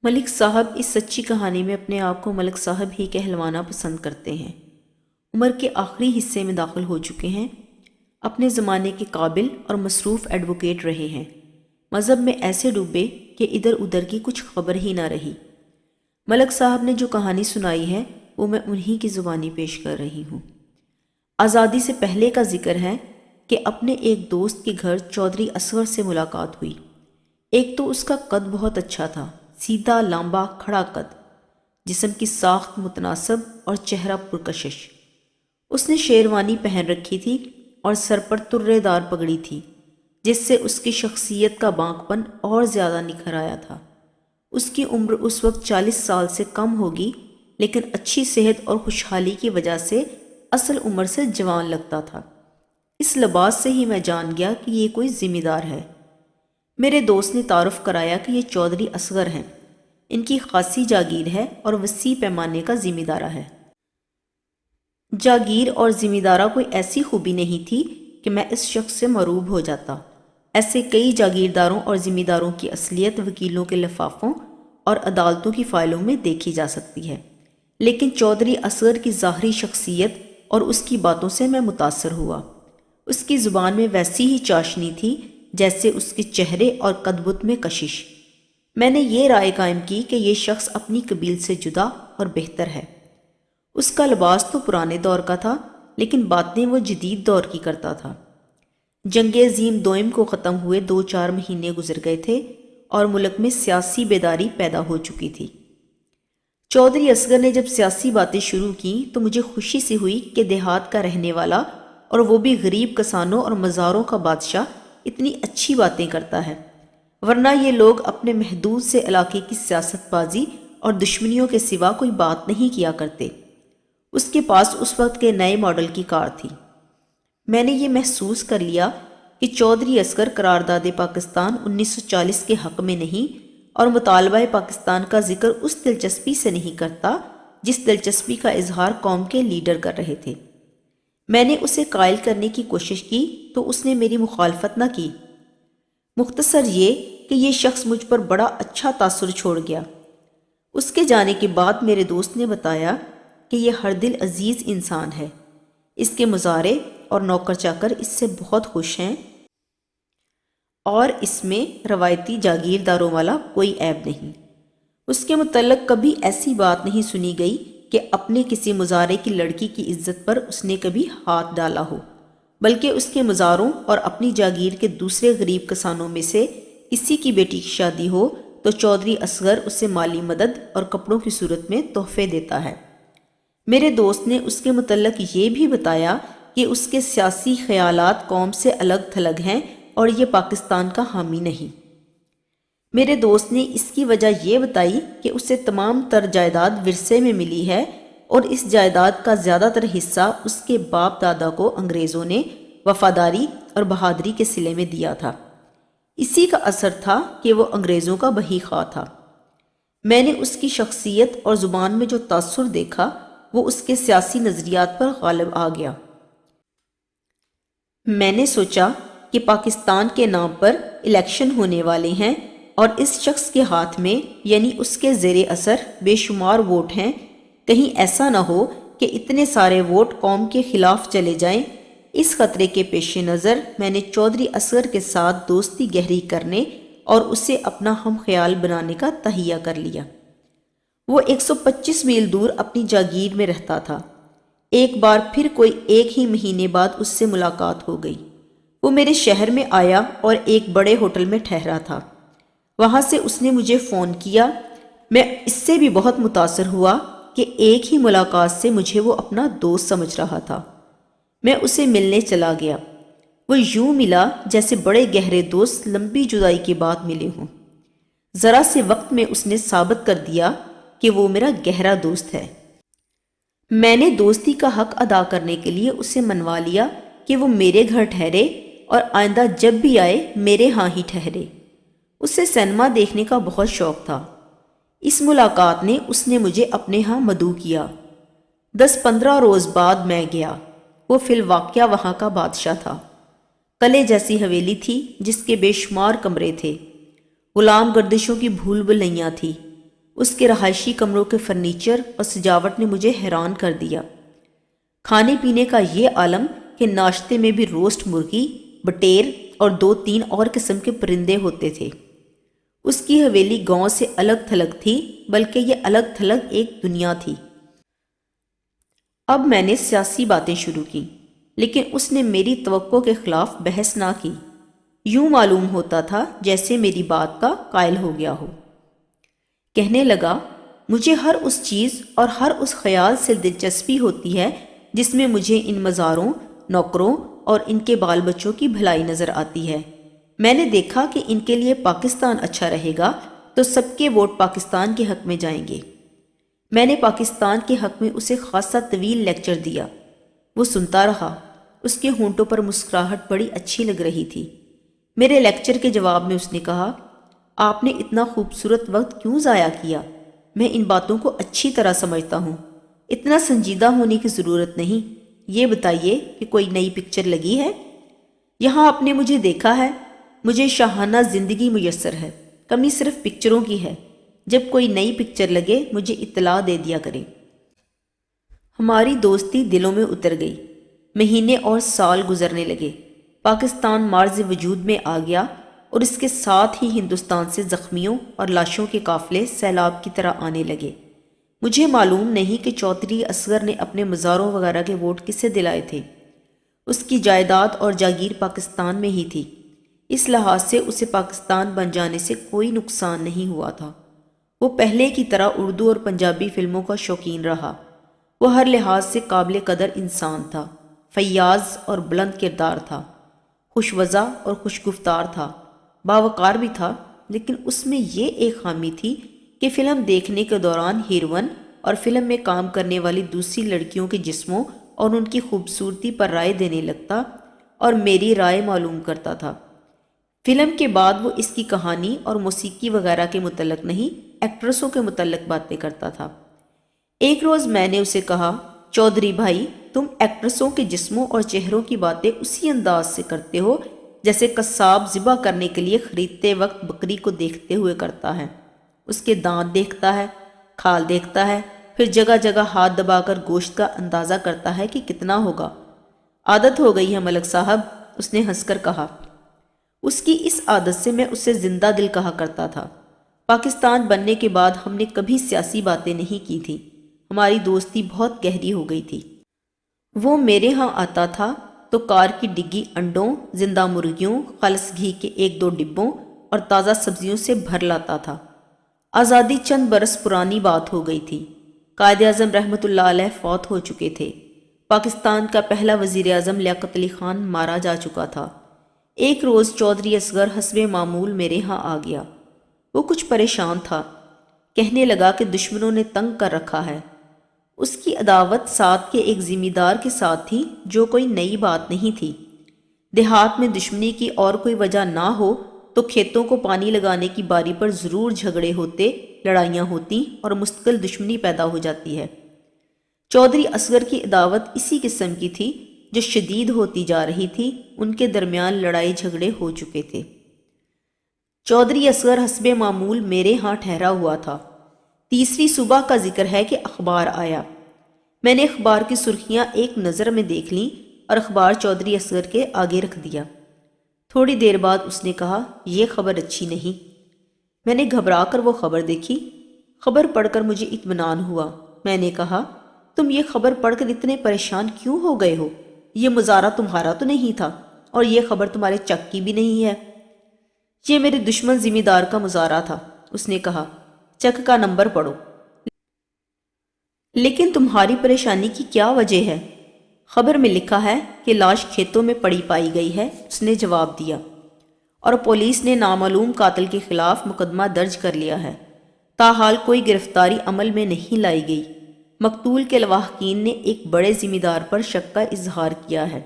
ملک صاحب اس سچی کہانی میں اپنے آپ کو ملک صاحب ہی کہلوانا پسند کرتے ہیں۔ عمر کے آخری حصے میں داخل ہو چکے ہیں، اپنے زمانے کے قابل اور مصروف ایڈوکیٹ رہے ہیں، مذہب میں ایسے ڈوبے کہ ادھر ادھر کی کچھ خبر ہی نہ رہی۔ ملک صاحب نے جو کہانی سنائی ہے وہ میں انہی کی زبانی پیش کر رہی ہوں۔ آزادی سے پہلے کا ذکر ہے کہ اپنے ایک دوست کے گھر چودھری اصغر سے ملاقات ہوئی۔ ایک تو اس کا قد بہت اچھا تھا، سیدھا لامبا کھڑا قد، جسم کی ساخت متناسب اور چہرہ پرکشش۔ اس نے شیروانی پہن رکھی تھی اور سر پر ترے دار پگڑی تھی، جس سے اس کی شخصیت کا بانک پن اور زیادہ نکھر آیا تھا۔ اس کی عمر اس وقت 40 سال سے کم ہوگی، لیکن اچھی صحت اور خوشحالی کی وجہ سے اصل عمر سے جوان لگتا تھا۔ اس لباس سے ہی میں جان گیا کہ یہ کوئی ذمہ دار ہے۔ میرے دوست نے تعارف کرایا کہ یہ چودھری اصغر ہیں، ان کی خاصی جاگیر ہے اور وسیع پیمانے کا ذمہ دارہ ہے۔ جاگیر اور ذمہ دارہ کوئی ایسی خوبی نہیں تھی کہ میں اس شخص سے مروب ہو جاتا۔ ایسے کئی جاگیرداروں اور ذمہ داروں کی اصلیت وکیلوں کے لفافوں اور عدالتوں کی فائلوں میں دیکھی جا سکتی ہے، لیکن چودھری اصغر کی ظاہری شخصیت اور اس کی باتوں سے میں متاثر ہوا۔ اس کی زبان میں ویسی ہی چاشنی تھی جیسے اس کے چہرے اور قدبت میں کشش۔ میں نے یہ رائے قائم کی کہ یہ شخص اپنی قبیل سے جدا اور بہتر ہے۔ اس کا لباس تو پرانے دور کا تھا، لیکن باتیں وہ جدید دور کی کرتا تھا۔ جنگ عظیم دوئم کو ختم ہوئے 2-4 مہینے گزر گئے تھے اور ملک میں سیاسی بیداری پیدا ہو چکی تھی۔ چودھری اصغر نے جب سیاسی باتیں شروع کیں تو مجھے خوشی سی ہوئی کہ دیہات کا رہنے والا اور وہ بھی غریب کسانوں اور مزاروں کا بادشاہ اتنی اچھی باتیں کرتا ہے، ورنہ یہ لوگ اپنے محدود سے علاقے کی سیاست بازی اور دشمنیوں کے سوا کوئی بات نہیں کیا کرتے۔ اس کے پاس اس وقت کے نئے ماڈل کی کار تھی۔ میں نے یہ محسوس کر لیا کہ چودھری اصغر قرارداد پاکستان 1940 کے حق میں نہیں اور مطالبہ پاکستان کا ذکر اس دلچسپی سے نہیں کرتا جس دلچسپی کا اظہار قوم کے لیڈر کر رہے تھے۔ میں نے اسے قائل کرنے کی کوشش کی تو اس نے میری مخالفت نہ کی۔ مختصر یہ کہ یہ شخص مجھ پر بڑا اچھا تاثر چھوڑ گیا۔ اس کے جانے کے بعد میرے دوست نے بتایا کہ یہ ہر دل عزیز انسان ہے، اس کے مزارے اور نوکر چاکر اس سے بہت خوش ہیں اور اس میں روایتی جاگیرداروں والا کوئی عیب نہیں۔ اس کے متعلق کبھی ایسی بات نہیں سنی گئی کہ اپنے کسی مزارے کی لڑکی کی عزت پر اس نے کبھی ہاتھ ڈالا ہو، بلکہ اس کے مزاروں اور اپنی جاگیر کے دوسرے غریب کسانوں میں سے کسی کی بیٹی کی شادی ہو تو چودھری اصغر اسے مالی مدد اور کپڑوں کی صورت میں تحفے دیتا ہے۔ میرے دوست نے اس کے متعلق یہ بھی بتایا کہ اس کے سیاسی خیالات قوم سے الگ تھلگ ہیں اور یہ پاکستان کا حامی نہیں۔ میرے دوست نے اس کی وجہ یہ بتائی کہ اسے تمام تر جائیداد ورثے میں ملی ہے اور اس جائیداد کا زیادہ تر حصہ اس کے باپ دادا کو انگریزوں نے وفاداری اور بہادری کے صلے میں دیا تھا۔ اسی کا اثر تھا کہ وہ انگریزوں کا بہی خواہ تھا۔ میں نے اس کی شخصیت اور زبان میں جو تاثر دیکھا وہ اس کے سیاسی نظریات پر غالب آ گیا۔ میں نے سوچا کہ پاکستان کے نام پر الیکشن ہونے والے ہیں اور اس شخص کے ہاتھ میں یعنی اس کے زیر اثر بے شمار ووٹ ہیں، کہیں ایسا نہ ہو کہ اتنے سارے ووٹ قوم کے خلاف چلے جائیں۔ اس خطرے کے پیش نظر میں نے چودھری اصغر کے ساتھ دوستی گہری کرنے اور اسے اپنا ہم خیال بنانے کا تہیہ کر لیا۔ وہ 125 میل دور اپنی جاگیر میں رہتا تھا۔ ایک بار پھر کوئی 1 ہی مہینے بعد اس سے ملاقات ہو گئی۔ وہ میرے شہر میں آیا اور ایک بڑے ہوٹل میں ٹھہرا تھا۔ وہاں سے اس نے مجھے فون کیا۔ میں اس سے بھی بہت متاثر ہوا کہ ایک ہی ملاقات سے مجھے وہ اپنا دوست سمجھ رہا تھا۔ میں اسے ملنے چلا گیا۔ وہ یوں ملا جیسے بڑے گہرے دوست لمبی جدائی کے بعد ملے ہوں۔ ذرا سے وقت میں اس نے ثابت کر دیا کہ وہ میرا گہرا دوست ہے۔ میں نے دوستی کا حق ادا کرنے کے لیے اسے منوا لیا کہ وہ میرے گھر ٹھہرے اور آئندہ جب بھی آئے میرے ہاں ہی ٹھہرے۔ اسے سینما دیکھنے کا بہت شوق تھا۔ اس ملاقات نے اس نے مجھے اپنے ہاں مدعو کیا۔ 10-15 روز بعد میں گیا۔ وہ فی الواقعہ وہاں کا بادشاہ تھا۔ قلعے جیسی حویلی تھی جس کے بے شمار کمرے تھے۔ غلام گردشوں کی بھول بھلیاں تھی۔ اس کے رہائشی کمروں کے فرنیچر اور سجاوٹ نے مجھے حیران کر دیا۔ کھانے پینے کا یہ عالم کہ ناشتے میں بھی روسٹ مرغی، بٹیر اور 2-3 اور قسم کے پرندے ہوتے تھے۔ اس کی حویلی گاؤں سے الگ تھلگ تھی، بلکہ یہ الگ تھلگ ایک دنیا تھی۔ اب میں نے سیاسی باتیں شروع کی، لیکن اس نے میری توقع کے خلاف بحث نہ کی۔ یوں معلوم ہوتا تھا جیسے میری بات کا قائل ہو گیا ہو۔ کہنے لگا، مجھے ہر اس چیز اور ہر اس خیال سے دلچسپی ہوتی ہے جس میں مجھے ان مزاروں، نوکروں اور ان کے بال بچوں کی بھلائی نظر آتی ہے۔ میں نے دیکھا کہ ان کے لیے پاکستان اچھا رہے گا تو سب کے ووٹ پاکستان کے حق میں جائیں گے۔ میں نے پاکستان کے حق میں اسے خاصا طویل لیکچر دیا۔ وہ سنتا رہا۔ اس کے ہونٹوں پر مسکراہٹ بڑی اچھی لگ رہی تھی۔ میرے لیکچر کے جواب میں اس نے کہا، آپ نے اتنا خوبصورت وقت کیوں ضائع کیا؟ میں ان باتوں کو اچھی طرح سمجھتا ہوں۔ اتنا سنجیدہ ہونے کی ضرورت نہیں۔ یہ بتائیے کہ کوئی نئی پکچر لگی ہے؟ یہاں آپ نے مجھے دیکھا ہے، مجھے شاہانہ زندگی میسر ہے، کمی صرف پکچروں کی ہے۔ جب کوئی نئی پکچر لگے مجھے اطلاع دے دیا کریں۔ ہماری دوستی دلوں میں اتر گئی۔ مہینے اور سال گزرنے لگے۔ پاکستان معرض وجود میں آ گیا اور اس کے ساتھ ہی ہندوستان سے زخمیوں اور لاشوں کے قافلے سیلاب کی طرح آنے لگے۔ مجھے معلوم نہیں کہ چودھری اصغر نے اپنے مزاروں وغیرہ کے ووٹ کسے دلائے تھے۔ اس کی جائیداد اور جاگیر پاکستان میں ہی تھی۔ اس لحاظ سے اسے پاکستان بن جانے سے کوئی نقصان نہیں ہوا تھا۔ وہ پہلے کی طرح اردو اور پنجابی فلموں کا شوقین رہا۔ وہ ہر لحاظ سے قابل قدر انسان تھا، فیاض اور بلند کردار تھا، خوش وضع اور خوش گفتار تھا، باوقار بھی تھا، لیکن اس میں یہ ایک خامی تھی کہ فلم دیکھنے کے دوران ہیروئن اور فلم میں کام کرنے والی دوسری لڑکیوں کے جسموں اور ان کی خوبصورتی پر رائے دینے لگتا اور میری رائے معلوم کرتا تھا۔ فلم کے بعد وہ اس کی کہانی اور موسیقی وغیرہ کے متعلق نہیں، ایکٹریسوں کے متعلق باتیں کرتا تھا۔ ایک روز میں نے اسے کہا، چودھری بھائی، تم ایکٹریسوں کے جسموں اور چہروں کی باتیں اسی انداز سے کرتے ہو جیسے قصاب ذبح کرنے کے لیے خریدتے وقت بکری کو دیکھتے ہوئے کرتا ہے۔ اس کے دانت دیکھتا ہے، کھال دیکھتا ہے، پھر جگہ جگہ ہاتھ دبا کر گوشت کا اندازہ کرتا ہے کہ کتنا ہوگا۔ عادت ہو گئی ہے ملک صاحب، اس نے ہنس کر کہا۔ اس کی اس عادت سے میں اسے زندہ دل کہا کرتا تھا۔ پاکستان بننے کے بعد ہم نے کبھی سیاسی باتیں نہیں کی تھیں۔ ہماری دوستی بہت گہری ہو گئی تھی۔ وہ میرے ہاں آتا تھا تو کار کی ڈگی انڈوں، زندہ مرغیوں، خالص گھی کے 1-2 ڈبوں اور تازہ سبزیوں سے بھر لاتا تھا۔ آزادی چند برس پرانی بات ہو گئی تھی۔ قائد اعظم رحمۃ اللہ علیہ فوت ہو چکے تھے۔ پاکستان کا پہلا وزیر اعظم لیاقت علی خان مارا جا چکا تھا۔ ایک روز چودھری اصغر حسب معمول میرے ہاں آ گیا۔ وہ کچھ پریشان تھا۔ کہنے لگا کہ دشمنوں نے تنگ کر رکھا ہے۔ اس کی عداوت ساتھ کے ایک ذمہ دار کے ساتھ تھی، جو کوئی نئی بات نہیں تھی۔ دیہات میں دشمنی کی اور کوئی وجہ نہ ہو تو کھیتوں کو پانی لگانے کی باری پر ضرور جھگڑے ہوتے، لڑائیاں ہوتی اور مستقل دشمنی پیدا ہو جاتی ہے۔ چودھری اصغر کی عداوت اسی قسم کی تھی جو شدید ہوتی جا رہی تھی۔ ان کے درمیان لڑائی جھگڑے ہو چکے تھے۔ چودھری اصغر حسب معمول میرے ہاں ٹھہرا ہوا تھا۔ تیسری صبح کا ذکر ہے کہ اخبار آیا۔ میں نے اخبار کی سرخیاں ایک نظر میں دیکھ لیں اور اخبار چودھری اصغر کے آگے رکھ دیا۔ تھوڑی دیر بعد اس نے کہا، یہ خبر اچھی نہیں۔ میں نے گھبرا کر وہ خبر دیکھی۔ خبر پڑھ کر مجھے اطمینان ہوا۔ میں نے کہا، تم یہ خبر پڑھ کر اتنے پریشان کیوں ہو گئے ہو؟ یہ مظاہرہ تمہارا تو نہیں تھا اور یہ خبر تمہارے چک کی بھی نہیں ہے۔ یہ میرے دشمن ذمہ دار کا مظاہرہ تھا، اس نے کہا۔ چک کا نمبر پڑھو۔ لیکن تمہاری پریشانی کی کیا وجہ ہے؟ خبر میں لکھا ہے کہ لاش کھیتوں میں پڑی پائی گئی ہے، اس نے جواب دیا، اور پولیس نے نامعلوم قاتل کے خلاف مقدمہ درج کر لیا ہے۔ تاحال کوئی گرفتاری عمل میں نہیں لائی گئی۔ مقتول کے لواحقین نے ایک بڑے ذمہ دار پر شک کا اظہار کیا ہے۔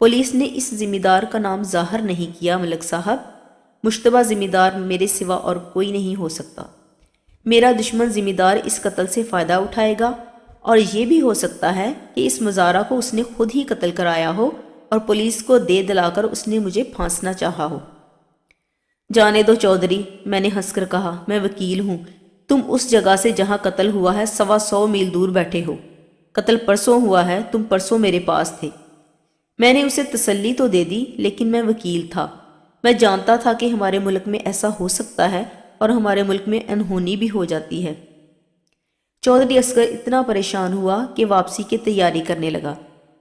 پولیس نے اس ذمہ دار کا نام ظاہر نہیں کیا ملک صاحب۔ مشتبہ ذمہ دار میرے سوا اور کوئی نہیں ہو سکتا۔ میرا دشمن ذمہ دار اس قتل سے فائدہ اٹھائے گا، اور یہ بھی ہو سکتا ہے کہ اس مزارہ کو اس نے خود ہی قتل کرایا ہو اور پولیس کو دے دلا کر اس نے مجھے پھانسنا چاہا ہو۔ جانے دو چودھری، میں نے ہنس کر کہا، میں وکیل ہوں، تم اس جگہ سے جہاں قتل ہوا ہے 125 میل دور بیٹھے ہو۔ قتل پرسوں ہوا ہے، تم پرسوں میرے پاس تھے۔ میں نے اسے تسلی تو دے دی، لیکن میں وکیل تھا۔ میں جانتا تھا کہ ہمارے ملک میں ایسا ہو سکتا ہے اور ہمارے ملک میں انہونی بھی ہو جاتی ہے۔ چودھری اصغر اتنا پریشان ہوا کہ واپسی کی تیاری کرنے لگا۔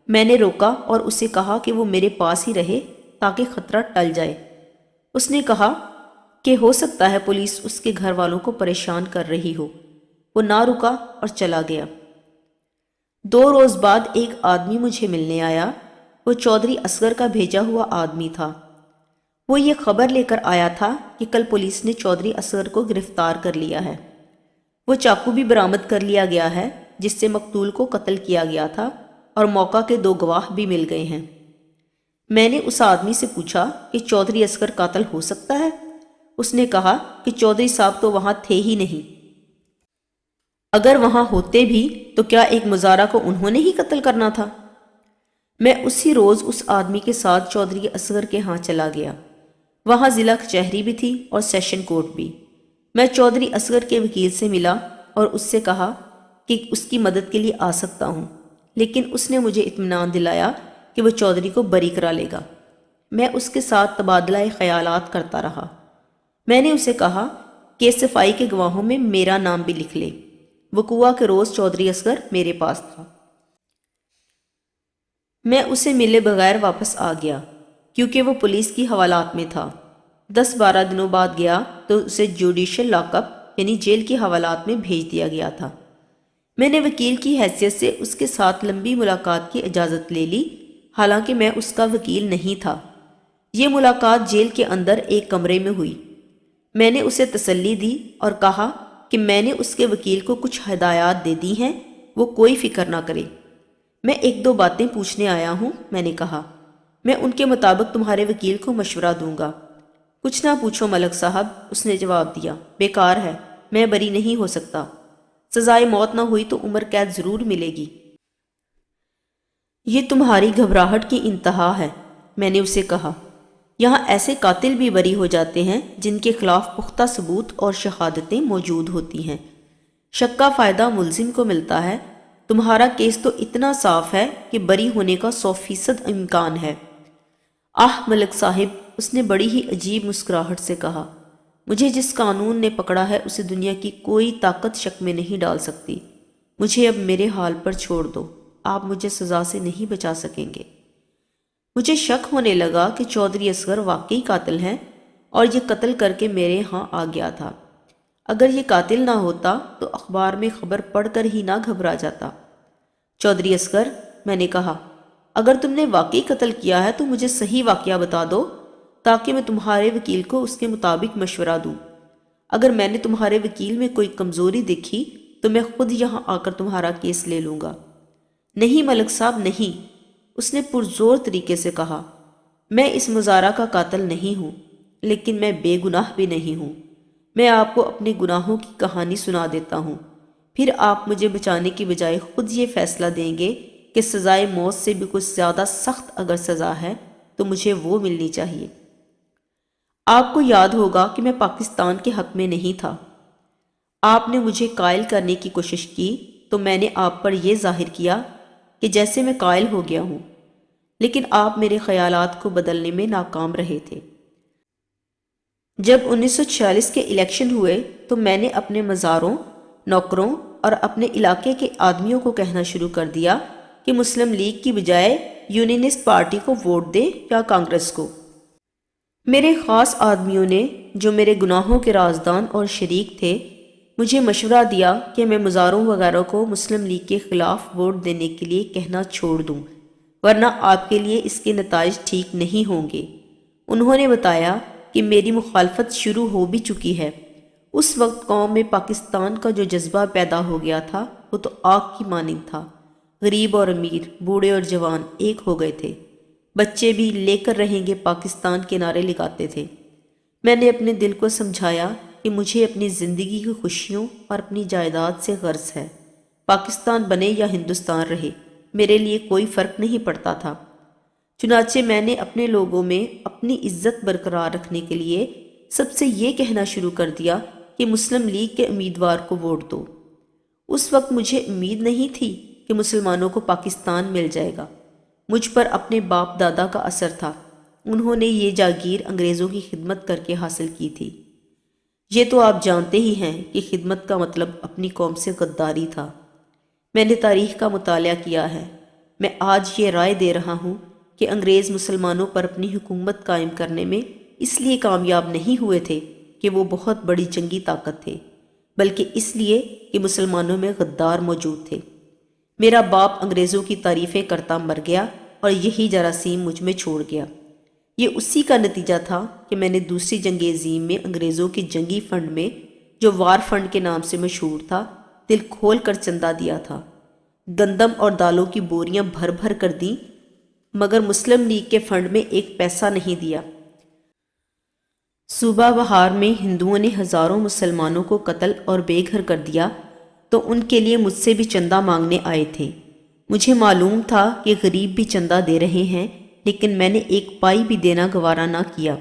میں نے روکا اور اسے کہا کہ وہ میرے پاس ہی رہے تاکہ خطرہ ٹل جائے۔ اس نے کہا کہ ہو سکتا ہے پولیس اس کے گھر والوں کو پریشان کر رہی ہو۔ وہ نہ رکا اور چلا گیا۔ 2 روز بعد ایک آدمی مجھے ملنے آیا۔ وہ چودھری اصغر کا بھیجا ہوا آدمی تھا۔ وہ یہ خبر لے کر آیا تھا کہ کل پولیس نے چودھری اصغر کو گرفتار کر لیا ہے۔ وہ چاقو بھی برآمد کر لیا گیا ہے جس سے مقتول کو قتل کیا گیا تھا، اور موقع کے 2 گواہ بھی مل گئے ہیں۔ میں نے اس آدمی سے پوچھا کہ چودھری اصغر قاتل ہو سکتا ہے؟ اس نے کہا کہ چودھری صاحب تو وہاں تھے ہی نہیں۔ اگر وہاں ہوتے بھی تو کیا ایک مزارع کو انہوں نے ہی قتل کرنا تھا؟ میں اسی روز اس آدمی کے ساتھ چودھری اصغر کے ہاں چلا گیا۔ وہاں ضلع کچہری بھی تھی اور سیشن کورٹ بھی۔ میں چودھری اصغر کے وکیل سے ملا اور اس سے کہا کہ اس کی مدد کے لیے آ سکتا ہوں، لیکن اس نے مجھے اطمینان دلایا کہ وہ چودھری کو بری کرا لے گا۔ میں اس کے ساتھ تبادلہ خیالات کرتا رہا۔ میں نے اسے کہا کہ صفائی کے گواہوں میں میرا نام بھی لکھ لے۔ وقوعہ کے روز چودھری اصغر میرے پاس تھا۔ میں اسے ملے بغیر واپس آ گیا کیونکہ وہ پولیس کی حوالات میں تھا۔ 10-12 دنوں بعد گیا تو اسے جوڈیشل لاک اپ یعنی جیل کی حوالات میں بھیج دیا گیا تھا۔ میں نے وکیل کی حیثیت سے اس کے ساتھ لمبی ملاقات کی اجازت لے لی، حالانکہ میں اس کا وکیل نہیں تھا۔ یہ ملاقات جیل کے اندر ایک کمرے میں ہوئی۔ میں نے اسے تسلی دی اور کہا کہ میں نے اس کے وکیل کو کچھ ہدایات دے دی ہیں، وہ کوئی فکر نہ کرے۔ میں 1-2 باتیں پوچھنے آیا ہوں، میں نے کہا۔ میں ان کے مطابق تمہارے وکیل کو مشورہ دوں گا۔ کچھ نہ پوچھو ملک صاحب، اس نے جواب دیا، بیکار ہے، میں بری نہیں ہو سکتا۔ سزائے موت نہ ہوئی تو عمر قید ضرور ملے گی۔ یہ تمہاری گھبراہٹ کی انتہا ہے، میں نے اسے کہا۔ یہاں ایسے قاتل بھی بری ہو جاتے ہیں جن کے خلاف پختہ ثبوت اور شہادتیں موجود ہوتی ہیں۔ شک کا فائدہ ملزم کو ملتا ہے۔ تمہارا کیس تو اتنا صاف ہے کہ بری ہونے کا 100% امکان ہے۔ آہ ملک صاحب، اس نے بڑی ہی عجیب مسکراہٹ سے کہا، مجھے جس قانون نے پکڑا ہے اسے دنیا کی کوئی طاقت شک میں نہیں ڈال سکتی۔ مجھے اب میرے حال پر چھوڑ دو، آپ مجھے سزا سے نہیں بچا سکیں گے۔ مجھے شک ہونے لگا کہ چودھری اصغر واقعی قاتل ہیں اور یہ قتل کر کے میرے ہاں آ گیا تھا۔ اگر یہ قاتل نہ ہوتا تو اخبار میں خبر پڑھ کر ہی نہ گھبرا جاتا۔ چودھری اصغر، میں نے کہا، اگر تم نے واقعی قتل کیا ہے تو مجھے صحیح واقعہ بتا دو تاکہ میں تمہارے وکیل کو اس کے مطابق مشورہ دوں۔ اگر میں نے تمہارے وکیل میں کوئی کمزوری دیکھی تو میں خود یہاں آ کر تمہارا کیس لے لوں گا۔ نہیں ملک صاحب نہیں، اس نے پرزور طریقے سے کہا، میں اس مزارع کا قاتل نہیں ہوں، لیکن میں بے گناہ بھی نہیں ہوں۔ میں آپ کو اپنے گناہوں کی کہانی سنا دیتا ہوں، پھر آپ مجھے بچانے کی بجائے خود یہ فیصلہ دیں گے کہ سزائے موت سے بھی کچھ زیادہ سخت اگر سزا ہے تو مجھے وہ ملنی چاہیے۔ آپ کو یاد ہوگا کہ میں پاکستان کے حق میں نہیں تھا۔ آپ نے مجھے قائل کرنے کی کوشش کی تو میں نے آپ پر یہ ظاہر کیا کہ جیسے میں قائل ہو گیا ہوں، لیکن آپ میرے خیالات کو بدلنے میں ناکام رہے تھے۔ جب 1946 کے الیکشن ہوئے تو میں نے اپنے مزاروں، نوکروں اور اپنے علاقے کے آدمیوں کو کہنا شروع کر دیا کہ مسلم لیگ کی بجائے یونینسٹ پارٹی کو ووٹ دیں یا کانگریس کو۔ میرے خاص آدمیوں نے، جو میرے گناہوں کے رازدان اور شریک تھے، مجھے مشورہ دیا کہ میں مزاروں وغیرہ کو مسلم لیگ کے خلاف ووٹ دینے کے لیے کہنا چھوڑ دوں، ورنہ آپ کے لیے اس کے نتائج ٹھیک نہیں ہوں گے۔ انہوں نے بتایا کہ میری مخالفت شروع ہو بھی چکی ہے۔ اس وقت قوم میں پاکستان کا جو جذبہ پیدا ہو گیا تھا وہ تو آگ کی مانند تھا۔ غریب اور امیر، بوڑھے اور جوان ایک ہو گئے تھے۔ بچے بھی لے کر رہیں گے پاکستان کے نعرے لگاتے تھے۔ میں نے اپنے دل کو سمجھایا کہ مجھے اپنی زندگی کی خوشیوں اور اپنی جائیداد سے غرض ہے۔ پاکستان بنے یا ہندوستان رہے، میرے لیے کوئی فرق نہیں پڑتا تھا۔ چنانچہ میں نے اپنے لوگوں میں اپنی عزت برقرار رکھنے کے لیے سب سے یہ کہنا شروع کر دیا کہ مسلم لیگ کے امیدوار کو ووٹ دو۔ اس وقت مجھے امید نہیں تھی کہ مسلمانوں کو پاکستان مل جائے گا۔ مجھ پر اپنے باپ دادا کا اثر تھا، انہوں نے یہ جاگیر انگریزوں کی خدمت کر کے حاصل کی تھی۔ یہ تو آپ جانتے ہی ہیں کہ خدمت کا مطلب اپنی قوم سے غداری تھا۔ میں نے تاریخ کا مطالعہ کیا ہے۔ میں آج یہ رائے دے رہا ہوں کہ انگریز مسلمانوں پر اپنی حکومت قائم کرنے میں اس لیے کامیاب نہیں ہوئے تھے کہ وہ بہت بڑی جنگی طاقت تھے، بلکہ اس لیے کہ مسلمانوں میں غدار موجود تھے۔ میرا باپ انگریزوں کی تعریفیں کرتا مر گیا اور یہی جراثیم مجھ میں چھوڑ گیا۔ یہ اسی کا نتیجہ تھا کہ میں نے دوسری جنگ عظیم میں انگریزوں کے جنگی فنڈ میں، جو وار فنڈ کے نام سے مشہور تھا، دل کھول کر چندہ دیا تھا۔ گندم اور دالوں کی بوریاں بھر بھر کر دیں، مگر مسلم لیگ کے فنڈ میں ایک پیسہ نہیں دیا۔ صوبہ بہار میں ہندوؤں نے ہزاروں مسلمانوں کو قتل اور بے گھر کر دیا تو ان کے لیے مجھ سے بھی چندہ مانگنے آئے تھے۔ مجھے معلوم تھا کہ غریب بھی چندہ دے رہے ہیں، لیکن میں نے ایک پائی بھی دینا گوارا نہ کیا۔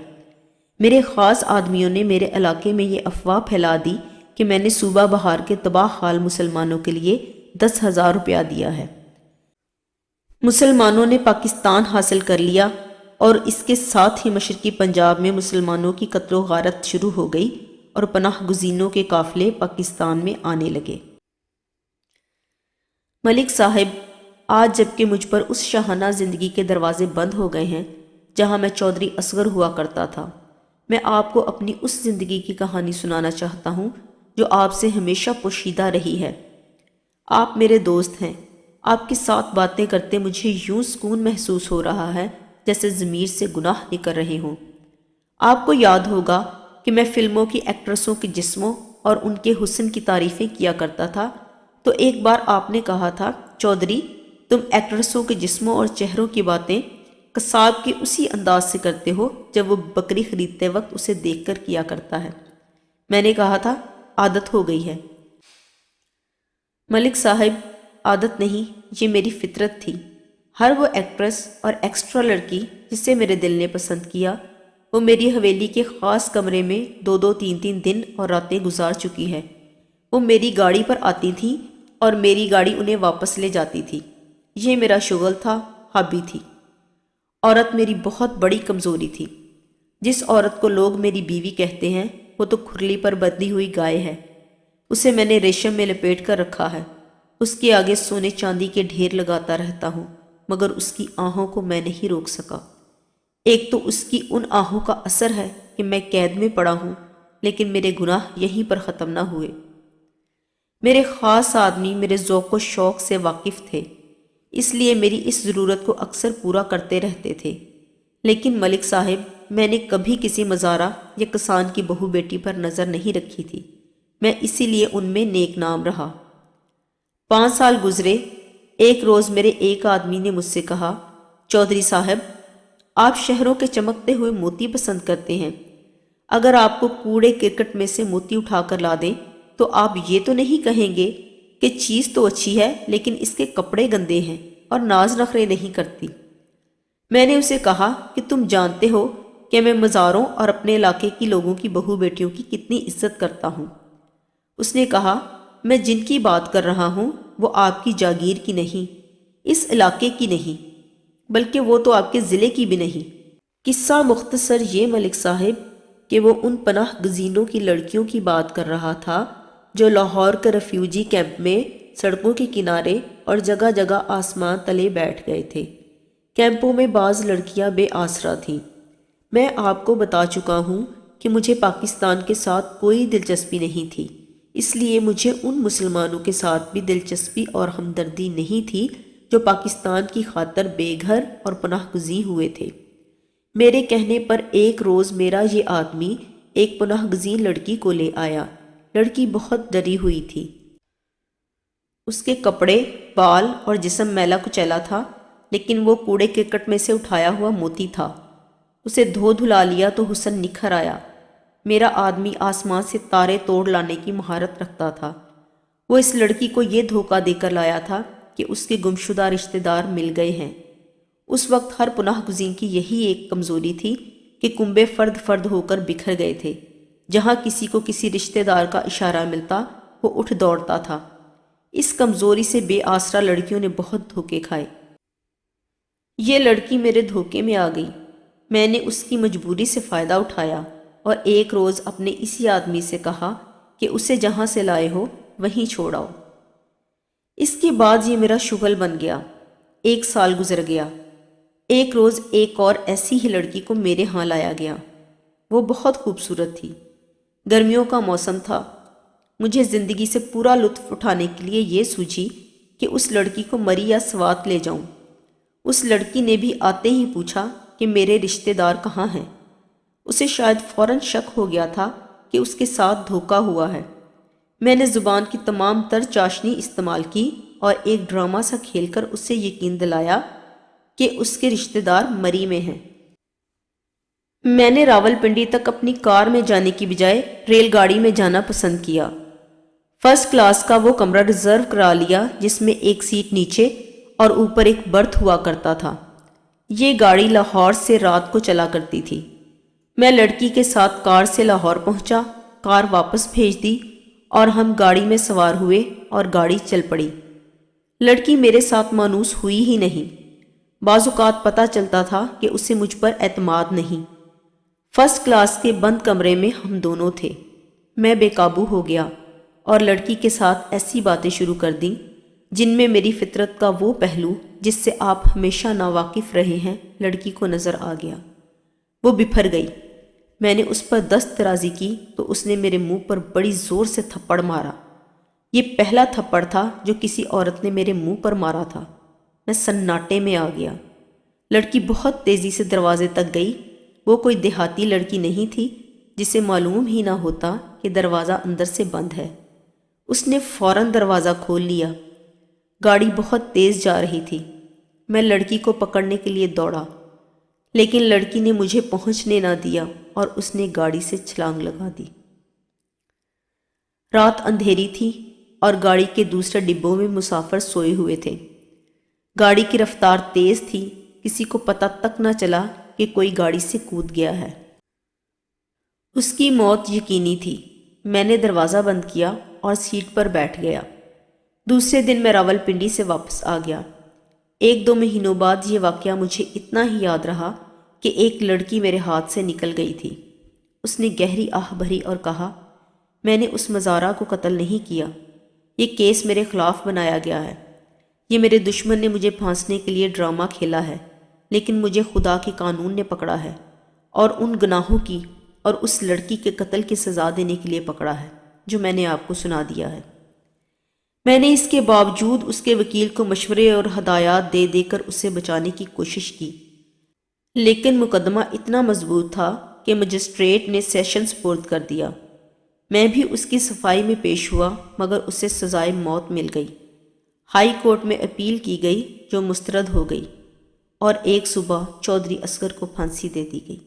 میرے خاص آدمیوں نے میرے علاقے میں یہ افواہ پھیلا دی کہ میں نے صوبہ بہار کے تباہ حال مسلمانوں کے لیے 10,000 روپیہ دیا ہے۔ مسلمانوں نے پاکستان حاصل کر لیا اور اس کے ساتھ ہی مشرقی پنجاب میں مسلمانوں کی قتل و غارت شروع ہو گئی اور پناہ گزینوں کے قافلے پاکستان میں آنے لگے۔ ملک صاحب، آج جب کہ مجھ پر اس شاہانہ زندگی کے دروازے بند ہو گئے ہیں جہاں میں چودھری اصغر ہوا کرتا تھا، میں آپ کو اپنی اس زندگی کی کہانی سنانا چاہتا ہوں جو آپ سے ہمیشہ پوشیدہ رہی ہے۔ آپ میرے دوست ہیں، آپ کے ساتھ باتیں کرتے مجھے یوں سکون محسوس ہو رہا ہے جیسے ضمیر سے گناہ نکل رہے ہوں۔ آپ کو یاد ہوگا کہ میں فلموں کی ایکٹریسوں کے جسموں اور ان کے حسن کی تعریفیں کیا کرتا تھا، تو ایک بار آپ نے کہا تھا، چودھری تم ایکٹریسوں کے جسموں اور چہروں کی باتیں قصاب کے اسی انداز سے کرتے ہو جب وہ بکری خریدتے وقت اسے دیکھ کر کیا کرتا ہے۔ میں نے کہا تھا، عادت ہو گئی ہے۔ ملک صاحب، عادت نہیں، یہ میری فطرت تھی۔ ہر وہ ایکٹریس اور ایکسٹرا لڑکی جسے میرے دل نے پسند کیا، وہ میری حویلی کے خاص کمرے میں 2-2 3-3 دن اور راتیں گزار چکی ہے۔ وہ میری گاڑی پر آتی تھیں اور میری گاڑی انہیں واپس لے جاتی تھی۔ یہ میرا شغل تھا، ہابی تھی۔ عورت میری بہت بڑی کمزوری تھی۔ جس عورت کو لوگ میری بیوی کہتے ہیں، وہ تو کھرلی پر بندھی ہوئی گائے ہے۔ اسے میں نے ریشم میں لپیٹ کر رکھا ہے۔ اس کے آگے سونے چاندی کے ڈھیر لگاتا رہتا ہوں، مگر اس کی آہوں کو میں نہیں روک سکا۔ ایک تو اس کی ان آہوں کا اثر ہے کہ میں قید میں پڑا ہوں، لیکن میرے گناہ یہیں پر ختم نہ ہوئے۔ میرے خاص آدمی میرے ذوق و شوق سے واقف تھے، اس لیے میری اس ضرورت کو اکثر پورا کرتے رہتے تھے۔ لیکن ملک صاحب، میں نے کبھی کسی مزارع یا کسان کی بہو بیٹی پر نظر نہیں رکھی تھی۔ میں اسی لیے ان میں نیک نام رہا۔ 5 سال گزرے۔ ایک روز میرے ایک آدمی نے مجھ سے کہا، چودھری صاحب، آپ شہروں کے چمکتے ہوئے موتی پسند کرتے ہیں۔ اگر آپ کو کوڑے کرکٹ میں سے موتی اٹھا کر لا دیں تو آپ یہ تو نہیں کہیں گے کہ چیز تو اچھی ہے لیکن اس کے کپڑے گندے ہیں اور ناز نخرے نہیں کرتی۔ میں نے اسے کہا کہ تم جانتے ہو کہ میں مزاروں اور اپنے علاقے کی لوگوں کی بہو بیٹیوں کی کتنی عزت کرتا ہوں۔ اس نے کہا، میں جن کی بات کر رہا ہوں وہ آپ کی جاگیر کی نہیں، اس علاقے کی نہیں، بلکہ وہ تو آپ کے ضلع کی بھی نہیں۔ قصہ مختصر یہ ملک صاحب کہ وہ ان پناہ گزینوں کی لڑکیوں کی بات کر رہا تھا جو لاہور کے ریفیوجی کیمپ میں سڑکوں کے کنارے اور جگہ جگہ آسمان تلے بیٹھ گئے تھے۔ کیمپوں میں بعض لڑکیاں بے آسرا تھیں۔ میں آپ کو بتا چکا ہوں کہ مجھے پاکستان کے ساتھ کوئی دلچسپی نہیں تھی، اس لیے مجھے ان مسلمانوں کے ساتھ بھی دلچسپی اور ہمدردی نہیں تھی جو پاکستان کی خاطر بے گھر اور پناہ گزین ہوئے تھے۔ میرے کہنے پر ایک روز میرا یہ آدمی ایک پناہ گزین لڑکی کو لے آیا۔ لڑکی بہت ڈری ہوئی تھی۔ اس کے کپڑے، بال اور جسم میلا کچیلا تھا، لیکن وہ کوڑے کرکٹ میں سے اٹھایا ہوا موتی تھا۔ اسے دھو دھلا لیا تو حسن نکھر آیا۔ میرا آدمی آسمان سے تارے توڑ لانے کی مہارت رکھتا تھا۔ وہ اس لڑکی کو یہ دھوکہ دے کر لایا تھا کہ اس کے گمشدہ رشتہ دار مل گئے ہیں۔ اس وقت ہر پناہ گزین کی یہی ایک کمزوری تھی کہ کنبے فرد فرد ہو کر بکھر گئے تھے۔ جہاں کسی کو کسی رشتہ دار کا اشارہ ملتا وہ اٹھ دوڑتا تھا۔ اس کمزوری سے بے آسرا لڑکیوں نے بہت دھوکے کھائے۔ یہ لڑکی میرے دھوکے میں آ گئی۔ میں نے اس کی مجبوری سے فائدہ اٹھایا اور ایک روز اپنے اسی آدمی سے کہا کہ اسے جہاں سے لائے ہو وہیں چھوڑ آؤ۔ اس کے بعد یہ میرا شغل بن گیا۔ 1 سال گزر گیا۔ ایک روز ایک اور ایسی ہی لڑکی کو میرے ہاں لایا گیا۔ وہ بہت خوبصورت تھی۔ گرمیوں کا موسم تھا۔ مجھے زندگی سے پورا لطف اٹھانے کے لیے یہ سوچی کہ اس لڑکی کو مری یا سوات لے جاؤں۔ اس لڑکی نے بھی آتے ہی پوچھا کہ میرے رشتہ دار کہاں ہیں۔ اسے شاید فوراً شک ہو گیا تھا کہ اس کے ساتھ دھوکا ہوا ہے۔ میں نے زبان کی تمام تر چاشنی استعمال کی اور ایک ڈرامہ سا کھیل کر اسے یقین دلایا کہ اس کے رشتہ دار مری میں ہیں۔ میں نے راولپنڈی تک اپنی کار میں جانے کی بجائے ریل گاڑی میں جانا پسند کیا۔ فرسٹ کلاس کا وہ کمرہ ریزرو کرا لیا جس میں ایک سیٹ نیچے اور اوپر ایک برتھ ہوا کرتا تھا۔ یہ گاڑی لاہور سے رات کو چلا کرتی تھی۔ میں لڑکی کے ساتھ کار سے لاہور پہنچا، کار واپس بھیج دی اور ہم گاڑی میں سوار ہوئے اور گاڑی چل پڑی۔ لڑکی میرے ساتھ مانوس ہوئی ہی نہیں۔ بعض اوقات پتہ چلتا تھا کہ اسے مجھ پر اعتماد نہیں۔ فرسٹ کلاس کے بند کمرے میں ہم دونوں تھے۔ میں بے قابو ہو گیا اور لڑکی کے ساتھ ایسی باتیں شروع کر دیں جن میں میری فطرت کا وہ پہلو جس سے آپ ہمیشہ ناواقف رہے ہیں لڑکی کو نظر آ گیا۔ وہ بپھر گئی۔ میں نے اس پر دست درازی کی تو اس نے میرے منہ پر بڑی زور سے تھپڑ مارا۔ یہ پہلا تھپڑ تھا جو کسی عورت نے میرے منہ پر مارا تھا۔ میں سناٹے میں آ گیا۔ لڑکی بہت تیزی سے دروازے تک گئی۔ وہ کوئی دیہاتی لڑکی نہیں تھی جسے معلوم ہی نہ ہوتا کہ دروازہ اندر سے بند ہے۔ اس نے فوراً دروازہ کھول لیا۔ گاڑی بہت تیز جا رہی تھی۔ میں لڑکی کو پکڑنے کے لیے دوڑا، لیکن لڑکی نے مجھے پہنچنے نہ دیا اور اس نے گاڑی سے چھلانگ لگا دی۔ رات اندھیری تھی اور گاڑی کے دوسرے ڈبوں میں مسافر سوئے ہوئے تھے۔ گاڑی کی رفتار تیز تھی، کسی کو پتہ تک نہ چلا کہ کوئی گاڑی سے کود گیا ہے۔ اس کی موت یقینی تھی۔ میں نے دروازہ بند کیا اور سیٹ پر بیٹھ گیا۔ دوسرے دن میں راولپنڈی سے واپس آ گیا۔ 1-2 مہینوں بعد یہ واقعہ مجھے اتنا ہی یاد رہا کہ ایک لڑکی میرے ہاتھ سے نکل گئی تھی۔ اس نے گہری آہ بھری اور کہا، میں نے اس مزارہ کو قتل نہیں کیا۔ یہ کیس میرے خلاف بنایا گیا ہے۔ یہ میرے دشمن نے مجھے پھانسنے کے لیے ڈرامہ کھیلا ہے، لیکن مجھے خدا کے قانون نے پکڑا ہے اور ان گناہوں کی اور اس لڑکی کے قتل کی سزا دینے کے لیے پکڑا ہے جو میں نے آپ کو سنا دیا ہے۔ میں نے اس کے باوجود اس کے وکیل کو مشورے اور ہدایات دے دے کر اسے بچانے کی کوشش کی، لیکن مقدمہ اتنا مضبوط تھا کہ مجسٹریٹ نے سیشن سپرد کر دیا۔ میں بھی اس کی صفائی میں پیش ہوا مگر اسے سزائے موت مل گئی۔ ہائی کورٹ میں اپیل کی گئی جو مسترد ہو گئی اور ایک صبح چودھری اصغر کو پھانسی دے دی گئی۔